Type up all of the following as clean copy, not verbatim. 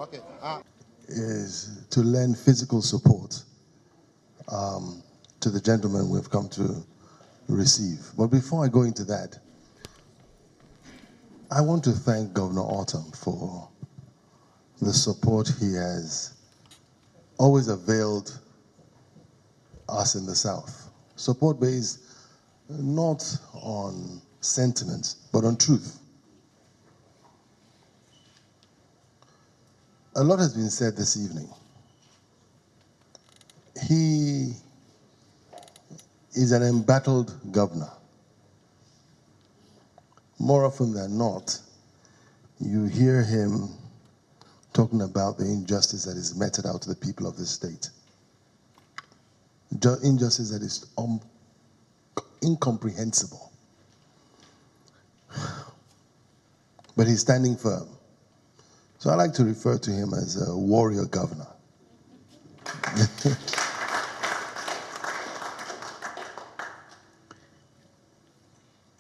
Okay. Is to lend physical support to the gentleman we've come to receive. But before I go into that, I want to thank Governor Autumn for the support he has always availed us in the South. Support based not on sentiments, but on truth. A lot has been said this evening. He is an embattled governor. More often than not, you hear him talking about the injustice that is meted out to the people of this state. Injustice that is incomprehensible. But he's standing firm. So I like to refer to him as a warrior governor.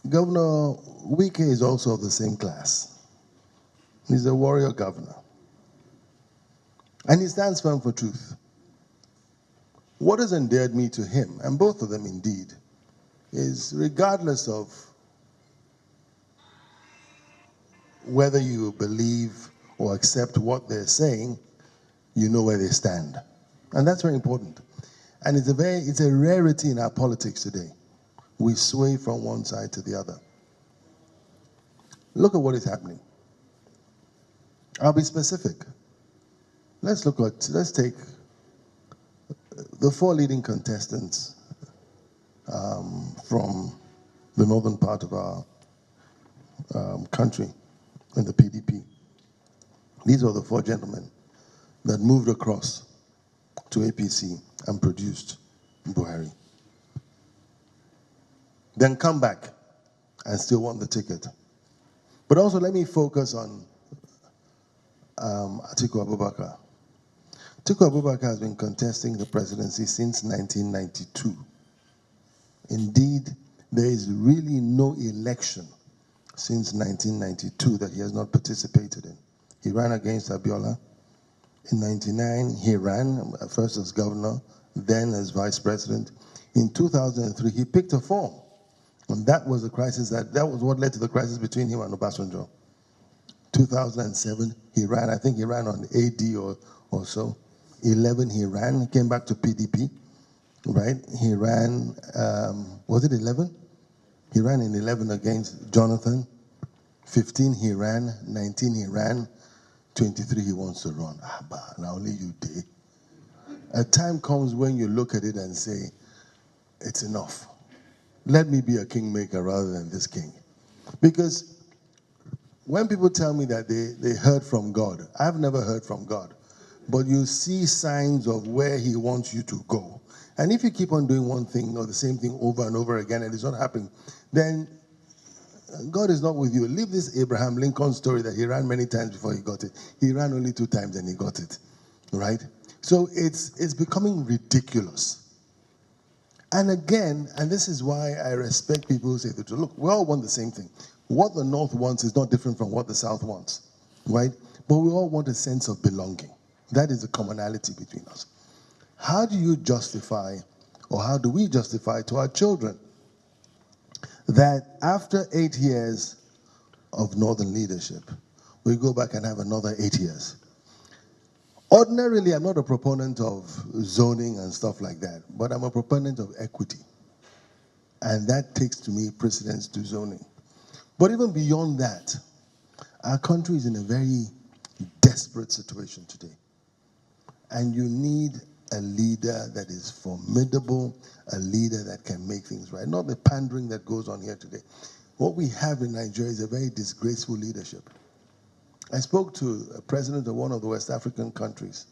Governor Wike is also of the same class. He's a warrior governor. And he stands firm for truth. What has endeared me to him, and both of them indeed, is regardless of whether you believe or accept what they're saying, you know where they stand. And that's very important. And it's a rarity in our politics today. We sway from one side to the other. Look at what is happening. I'll be specific. Let's take the four leading contestants from the northern part of our country in the PDP. These are the four gentlemen that moved across to APC and produced Buhari. Then come back and still want the ticket. But also let me focus on Atiku Abubakar. Atiku Abubakar has been contesting the presidency since 1992. Indeed, there is really no election since 1992 that he has not participated in. He ran against Abiola. In 1999, he ran first as governor, then as vice president. In 2003, he picked a form. And that was the crisis, that was what led to the crisis between him and Obasanjo. 2007, he ran, I think he ran on AD or so. 11, he ran, he came back to PDP, right? He ran, was it 11? He ran in 11 against Jonathan. 15, he ran. 19, he ran. 23, he wants to run. But now only you did. A time comes when you look at it and say, it's enough. Let me be a kingmaker rather than this king. Because when people tell me that they heard from God, I've never heard from God. But you see signs of where he wants you to go. And if you keep on doing one thing or the same thing over and over again and it's not happening, then God is not with you. Leave this Abraham Lincoln story that he ran many times before he got it. He ran only 2 times and he got it, right? So it's becoming ridiculous. And again, and this is why I respect people who say that, look, we all want the same thing. What the North wants is not different from what the South wants, right? But we all want a sense of belonging. That is the commonality between us. How do you justify, or how do we justify to our children that after 8 years of Northern leadership, we go back and have another 8 years? Ordinarily, I'm not a proponent of zoning and stuff like that, but I'm a proponent of equity. And that takes, to me, precedence to zoning. But even beyond that, our country is in a very desperate situation today. And you need a leader that is formidable, a leader that can make things right. Not the pandering that goes on here today. What we have in Nigeria is a very disgraceful leadership. I spoke to a president of one of the West African countries,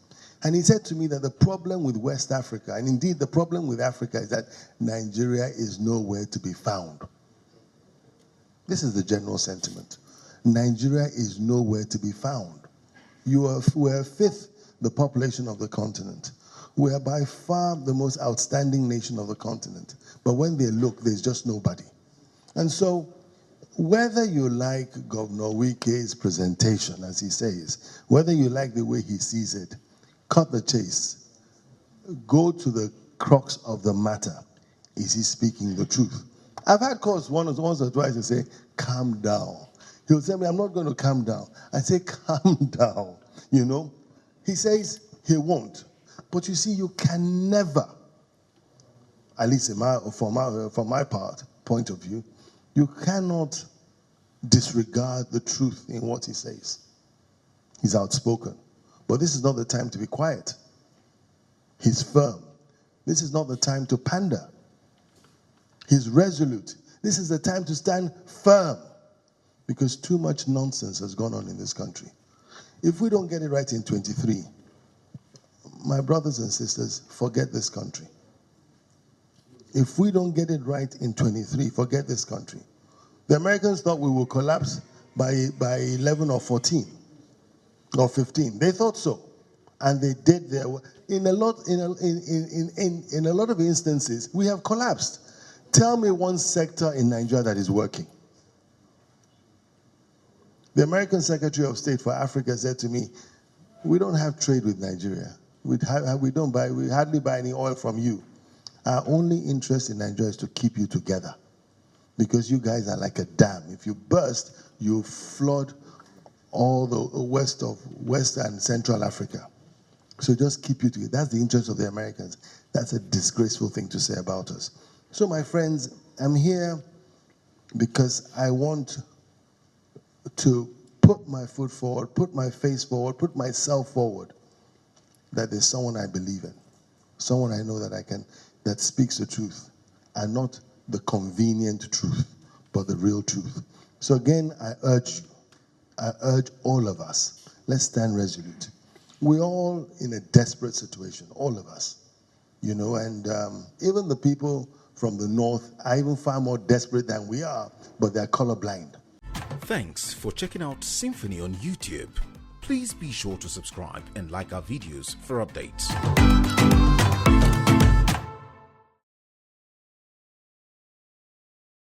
and he said to me that the problem with West Africa, and indeed the problem with Africa, is that Nigeria is nowhere to be found. This is the general sentiment. Nigeria is nowhere to be found. We're fifth the population of the continent. We are by far the most outstanding nation of the continent. But when they look, there's just nobody. And so whether you like Governor Wike's presentation, as he says, whether you like the way he sees it, cut the chase. Go to the crux of the matter. Is he speaking the truth? I've had calls once or twice to say, calm down. He'll tell me, I'm not going to calm down. I say, calm down. You know? He says he won't. But you see, you can never, at least from my point of view, you cannot disregard the truth in what he says. He's outspoken. But this is not the time to be quiet. He's firm. This is not the time to pander. He's resolute. This is the time to stand firm, because too much nonsense has gone on in this country. If we don't get it right in 23, my brothers and sisters, forget this country. If we don't get it right in 23, forget this country. The Americans thought we would collapse by 11 or 14 or 15. They thought so. And they did their work. In a lot of instances, we have collapsed. Tell me one sector in Nigeria that is working. The American Secretary of State for Africa said to me, we don't have trade with Nigeria. We hardly buy any oil from you. Our only interest in Nigeria is to keep you together, because you guys are like a dam. If you burst, you flood all the west and Central Africa. So just keep you together. That's the interest of the Americans. That's a disgraceful thing to say about us. So my friends, I'm here because I want to put my foot forward, put my face forward, put myself forward, that there's someone I believe in, someone I know that speaks the truth, and not the convenient truth, but the real truth. So again, I urge all of us, let's stand resolute. We're all in a desperate situation, all of us, you know, and even the people from the north are even far more desperate than we are, but they're colorblind. Thanks for checking out Symphony on YouTube. Please be sure to subscribe and like our videos for updates.